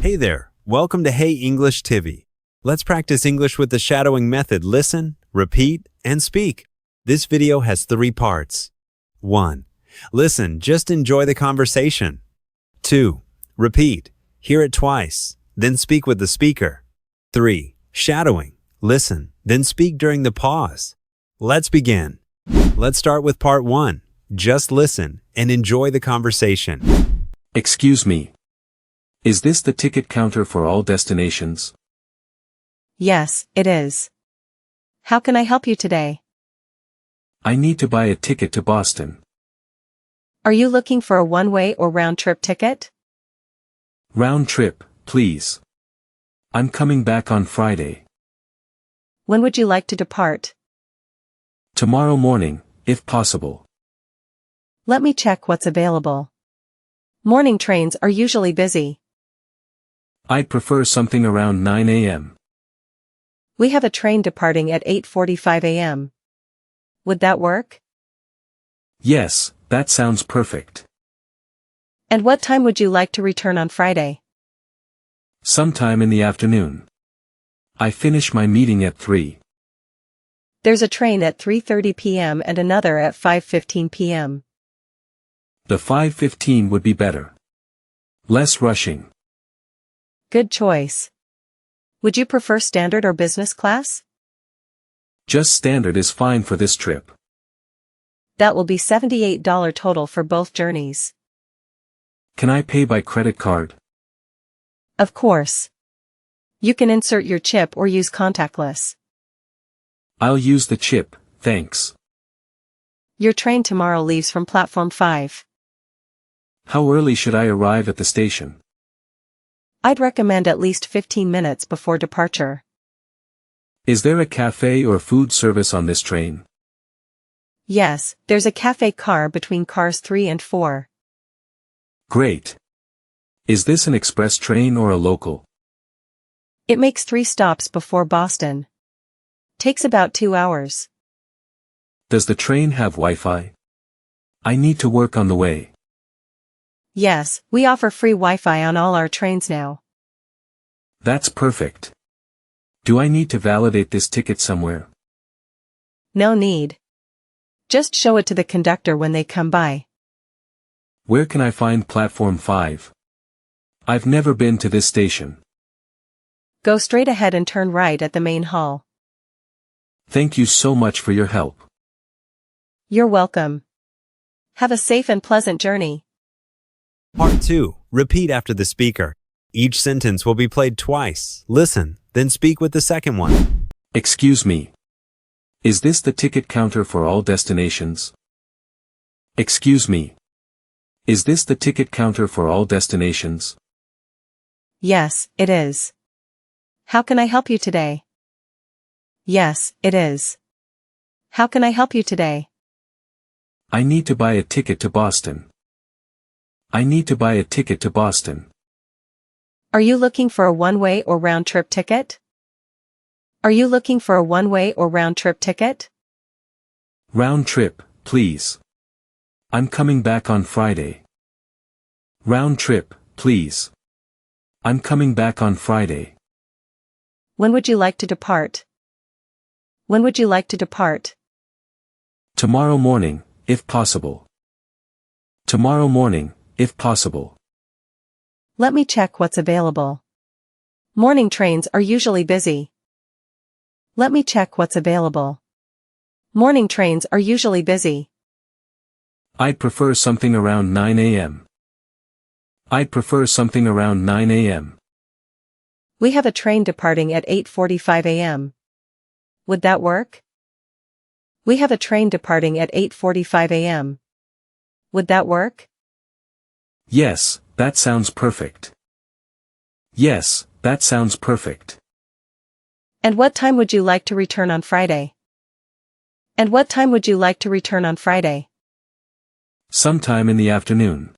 Hey there, welcome to Hey English TV. Let's practice English with the shadowing method. Listen, repeat, and speak. This video has 3 parts. 1. Listen, just enjoy the conversation. 2. Repeat, hear it twice, then speak with the speaker. 3. Shadowing, listen, then speak during the pause. Let's begin. Let's start with part 1. Just listen and enjoy the conversation. Excuse me. Is this the ticket counter for all destinations? Yes, it is. How can I help you today? I need to buy a ticket to Boston. Are you looking for a one-way or round-trip ticket? Round trip, please. I'm coming back on Friday. When would you like to depart? Tomorrow morning, if possible. Let me check what's available. Morning trains are usually busy. I'd prefer something around 9 a.m. We have a train departing at 8:45 a.m. Would that work? Yes, that sounds perfect. And what time would you like to return on Friday? Sometime in the afternoon. I finish my meeting at 3. There's a train at 3:30 p.m. and another at 5:15 p.m. The 5:15 would be better. Less rushing. Good choice. Would you prefer standard or business class? Just standard is fine for this trip. That will be $78 total for both journeys. Can I pay by credit card? Of course. You can insert your chip or use contactless. I'll use the chip, thanks. Your train tomorrow leaves from platform 5. How early should I arrive at the station? I'd recommend at least 15 minutes before departure. Is there a cafe or food service on this train? Yes, there's a cafe car between cars 3 and 4. Great. Is this an express train or a local? It makes 3 stops before Boston. Takes about 2 hours. Does the train have Wi-Fi? I need to work on the way. Yes, we offer free Wi-Fi on all our trains now. That's perfect. Do I need to validate this ticket somewhere? No need. Just show it to the conductor when they come by. Where can I find platform 5? I've never been to this station. Go straight ahead and turn right at the main hall. Thank you so much for your help. You're welcome. Have a safe and pleasant journey. Part 2. Repeat after the speaker. Each sentence will be played twice. Listen, then speak with the second one. Excuse me. Is this the ticket counter for all destinations? Excuse me. Is this the ticket counter for all destinations? Yes, it is. How can I help you today? Yes, it is. How can I help you today? I need to buy a ticket to Boston. I need to buy a ticket to Boston. Are you looking for a one-way or round-trip ticket? Are you looking for a one-way or round-trip ticket? Round trip, please. I'm coming back on Friday. Round trip, please. I'm coming back on Friday. When would you like to depart? When would you like to depart? Tomorrow morning, if possible. Tomorrow morning, if possible. Let me check what's available. Morning trains are usually busy. Let me check what's available. Morning trains are usually busy. I'd prefer something around 9 a.m. I'd prefer something around 9 a.m. We have a train departing at 8:45 a.m. Would that work? We have a train departing at 8:45 a.m. Would that work? Yes, that sounds perfect. Yes, that sounds perfect. And what time would you like to return on Friday? And what time would you like to return on Friday? Sometime in the afternoon.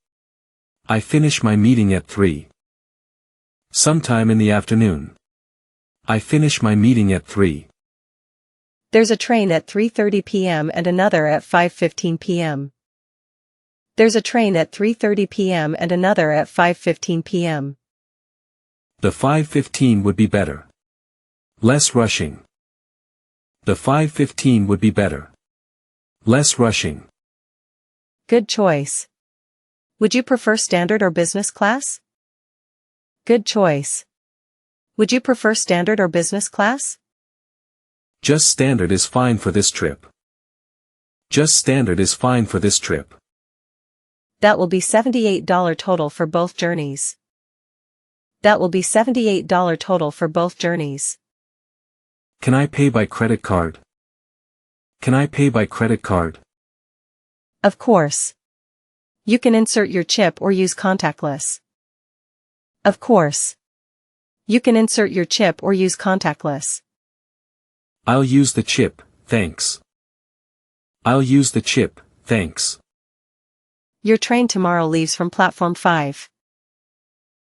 I finish my meeting at 3. Sometime in the afternoon. I finish my meeting at 3. There's a train at 3:30 p.m. and another at 5:15 p.m. There's a train at 3:30 p.m. and another at 5:15 p.m. The 5:15 would be better. Less rushing. The 5:15 would be better. Less rushing. Good choice. Would you prefer standard or business class? Good choice. Would you prefer standard or business class? Just standard is fine for this trip. Just standard is fine for this trip. That will be $78 total for both journeys. That will be $78 total for both journeys. Can I pay by credit card? Can I pay by credit card? Of course. You can insert your chip or use contactless. Of course. You can insert your chip or use contactless. I'll use the chip, thanks. I'll use the chip, thanks. Your train tomorrow leaves from platform 5.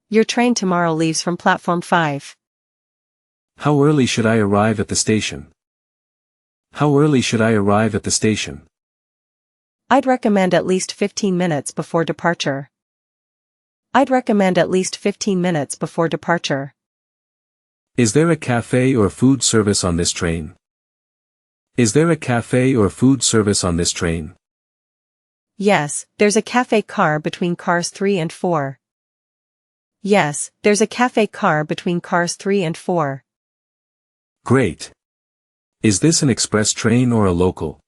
Your train tomorrow leaves from platform 5. How early should I arrive at the station? How early should I arrive at the station? I'd recommend at least 15 minutes before departure. I'd recommend at least 15 minutes before departure. Is there a cafe or food service on this train? Is there a cafe or food service on this train? Yes, there's a cafe car between cars 3 and 4. Yes, there's a cafe car between cars 3 and 4. Great. Is this an express train or a local?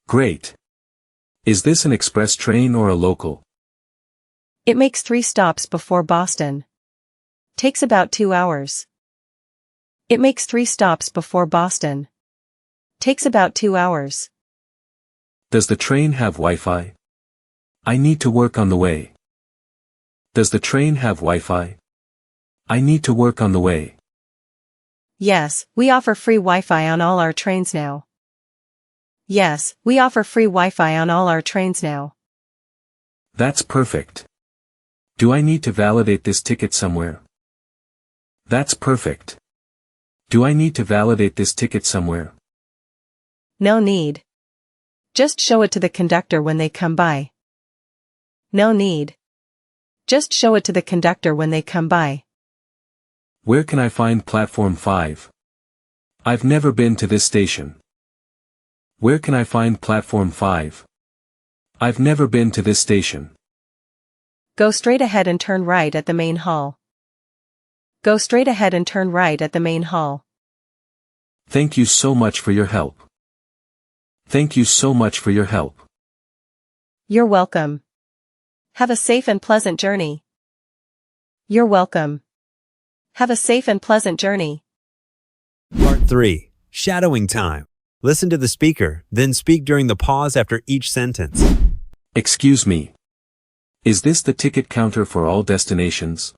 Great. Is this an express train or a local? It makes 3 stops before Boston. Takes about 2 hours. It makes 3 stops before Boston. Takes about 2 hours. Does the train have Wi-Fi? I need to work on the way. Does the train have Wi-Fi? I need to work on the way. Yes, we offer free Wi-Fi on all our trains now. Yes, we offer free Wi-Fi on all our trains now. That's perfect. Do I need to validate this ticket somewhere? That's perfect. Do I need to validate this ticket somewhere? No need. Just show it to the conductor when they come by. No need. Just show it to the conductor when they come by. Where can I find platform 5? I've never been to this station. Where can I find platform 5? I've never been to this station. Go straight ahead and turn right at the main hall. Go straight ahead and turn right at the main hall. Thank you so much for your help. Thank you so much for your help. You're welcome. Have a safe and pleasant journey. You're welcome. Have a safe and pleasant journey. Part 3. Shadowing time. Listen to the speaker, then speak during the pause after each sentence. Excuse me. Is this the ticket counter for all destinations?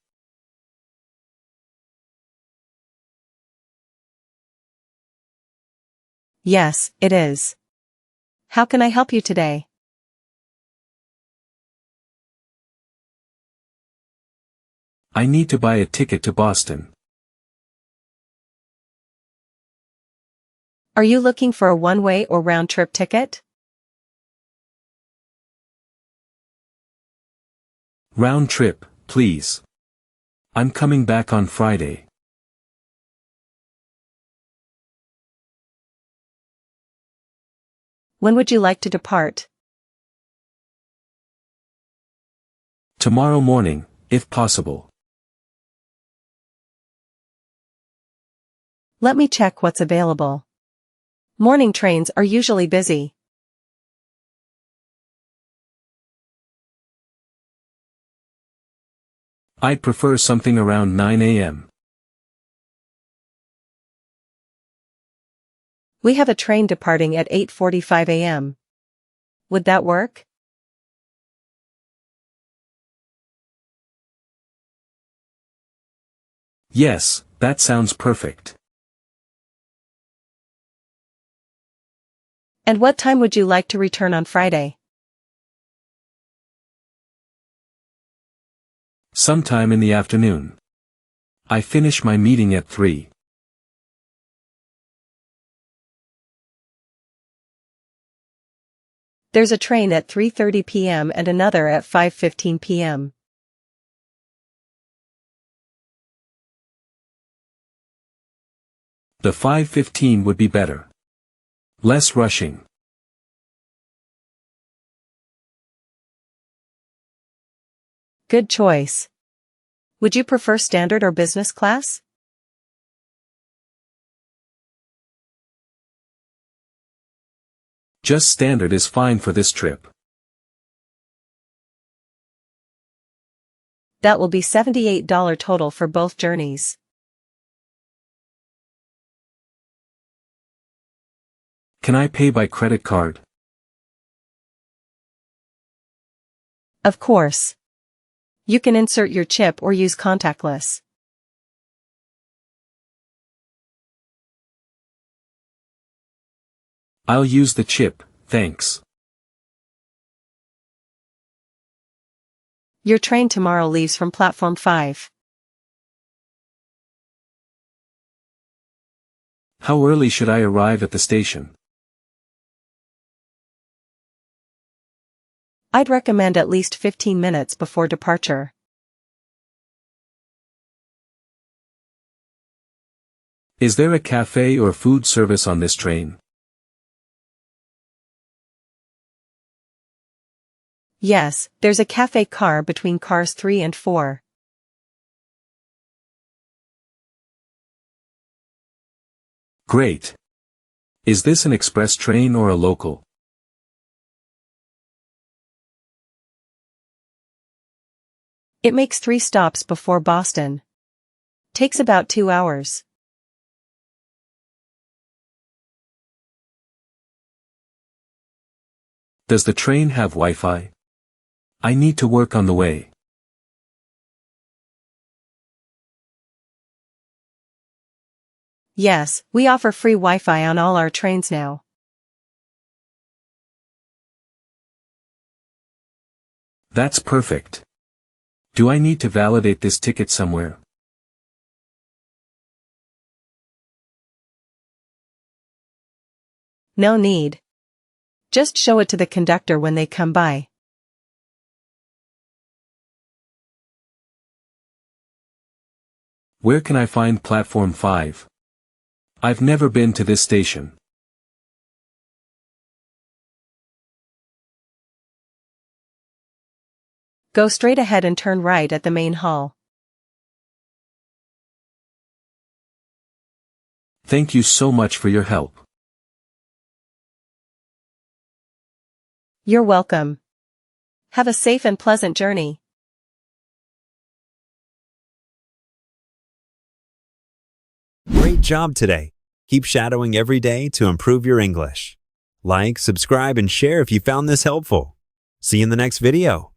Yes, it is. How can I help you today? I need to buy a ticket to Boston. Are you looking for a one-way or round-trip ticket? Round trip, please. I'm coming back on Friday. When would you like to depart? Tomorrow morning, if possible. Let me check what's available. Morning trains are usually busy. I'd prefer something around 9 a.m. We have a train departing at 8:45 a.m. Would that work? Yes, that sounds perfect. And what time would you like to return on Friday? Sometime in the afternoon. I finish my meeting at 3. There's a train at 3:30 p.m. and another at 5:15 p.m. The 5:15 would be better. Less rushing. Good choice. Would you prefer standard or business class? Just standard is fine for this trip. That will be $78 total for both journeys. Can I pay by credit card? Of course. You can insert your chip or use contactless. I'll use the chip, thanks. Your train tomorrow leaves from platform 5. How early should I arrive at the station? I'd recommend at least 15 minutes before departure. Is there a cafe or food service on this train? Yes, there's a cafe car between cars 3 and 4. Great. Is this an express train or a local? It makes 3 stops before Boston. Takes about 2 hours. Does the train have Wi-Fi? I need to work on the way. Yes, we offer free Wi-Fi on all our trains now. That's perfect. Do I need to validate this ticket somewhere? No need. Just show it to the conductor when they come by. Where can I find platform 5? I've never been to this station. Go straight ahead and turn right at the main hall. Thank you so much for your help. You're welcome. Have a safe and pleasant journey. Great job today. Keep shadowing every day to improve your English. Like, subscribe, and share if you found this helpful. See you in the next video.